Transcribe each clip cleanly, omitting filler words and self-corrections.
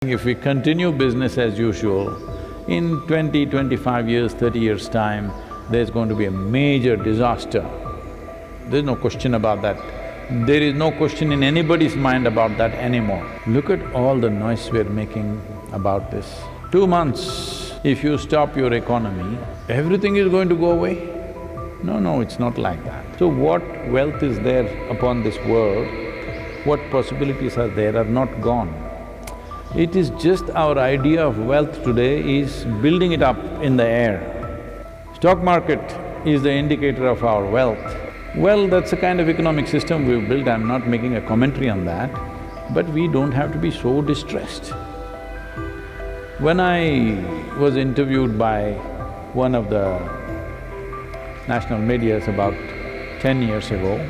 If we continue business as usual, in 20, 25 years, 30 years' time, there's going to be a major disaster. There's no question about that. There is no question in anybody's mind about that anymore. Look at all the noise we're making about this. 2 months, if you stop your economy, everything is going to go away? No, it's not like that. So what wealth is there upon this world, what possibilities are there are not gone. It is just our idea of wealth today is building it up in the air. Stock market is the indicator of our wealth. Well, that's the kind of economic system we've built, I'm not making a commentary on that, but we don't have to be so distressed. When I was interviewed by one of the national medias about 10 years ago,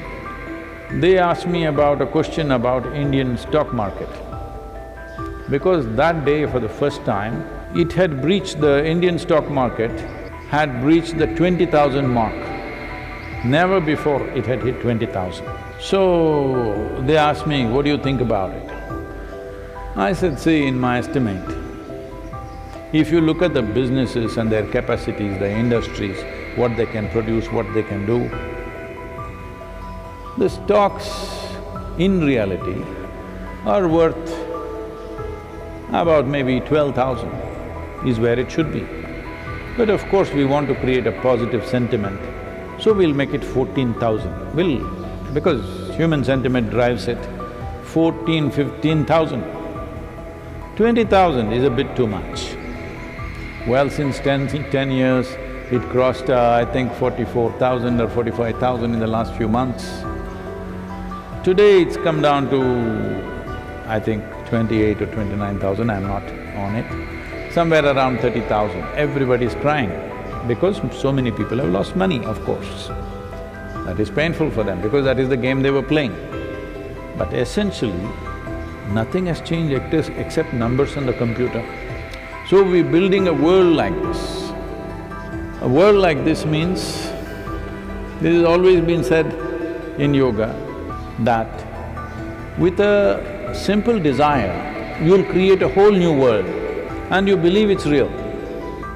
they asked me about a question about Indian stock market. Because that day for the first time, it had breached… the Indian stock market had breached the 20,000 mark. Never before it had hit 20,000. So, they asked me, what do you think about it? I said, see, in my estimate, if you look at the businesses and their capacities, the industries, what they can produce, what they can do, the stocks in reality are worth about maybe 12,000 is where it should be. But of course, we want to create a positive sentiment, so we'll make it 14,000. Because human sentiment drives it, 14, 15,000. 20,000 is a bit too much. Well, since 10 years, it crossed, I think 44,000 or 45,000 in the last few months. Today it's come down to, I think, 28 or 29,000, I'm not on it, somewhere around 30,000. Everybody's crying because so many people have lost money, of course. That is painful for them because that is the game they were playing. But essentially, nothing has changed except numbers on the computer. So we're building a world like this. A world like this means, this has always been said in yoga, that with a simple desire, you'll create a whole new world and you believe it's real.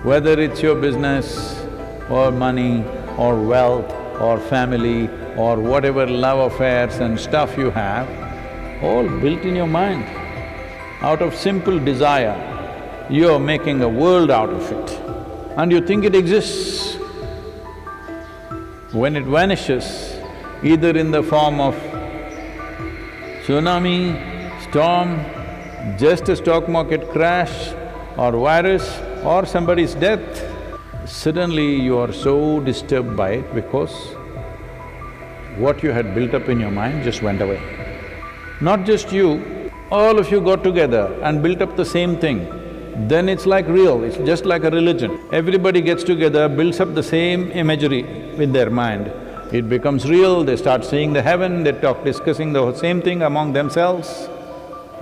Whether it's your business or money or wealth or family or whatever love affairs and stuff you have, all built in your mind. Out of simple desire, you're making a world out of it and you think it exists. When it vanishes, either in the form of tsunami, storm, just a stock market crash or virus or somebody's death, suddenly you are so disturbed by it because what you had built up in your mind just went away. Not just you, all of you got together and built up the same thing, then it's like real, it's just like a religion. Everybody gets together, builds up the same imagery in their mind. It becomes real, they start seeing the heaven, they discussing the same thing among themselves.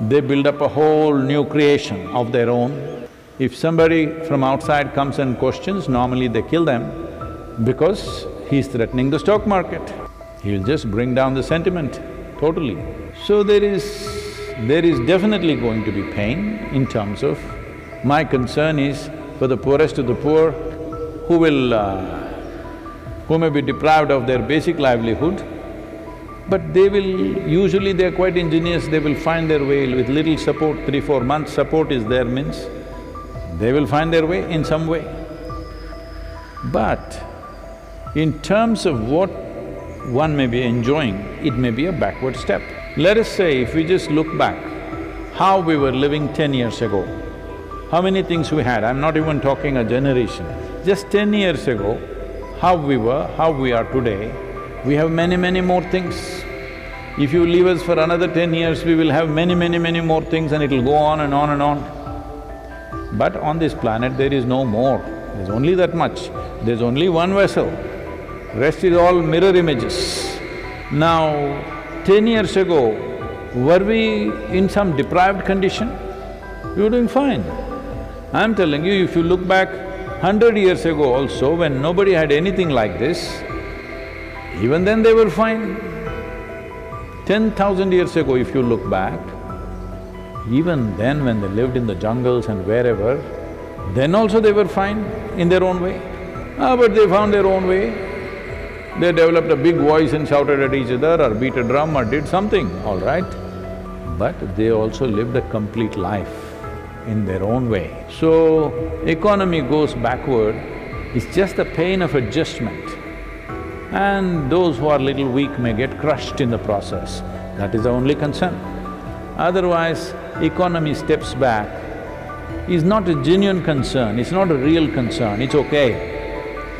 They build up a whole new creation of their own. If somebody from outside comes and questions, normally they kill them because he's threatening the stock market. He'll just bring down the sentiment totally. So there is definitely going to be pain in terms of… my concern is for the poorest of the poor who may be deprived of their basic livelihood, but they will… usually they're quite ingenious, they will find their way with little support, 3-4 months support is there means, they will find their way in some way. But in terms of what one may be enjoying, it may be a backward step. Let us say if we just look back, how we were living 10 years ago, how many things we had, I'm not even talking a generation. Just 10 years ago, how we were, how we are today, we have many more things. If you leave us for another 10 years, we will have many more things and it'll go on and on and on. But on this planet, there is no more, there's only that much. There's only one vessel, rest is all mirror images. Now, 10 years ago, were we in some deprived condition? We were doing fine. I'm telling you, if you look back 100 years ago also, when nobody had anything like this, even then they were fine. 10,000 years ago, if you look back, Even then when they lived in the jungles and wherever, then also they were fine in their own way. But they found their own way. They developed a big voice and shouted at each other or beat a drum or did something, all right. But they also lived a complete life in their own way. So, economy goes backward, it's just the pain of adjustment. And those who are little weak may get crushed in the process, that is the only concern. Otherwise, economy steps back, is not a genuine concern, it's not a real concern, it's okay.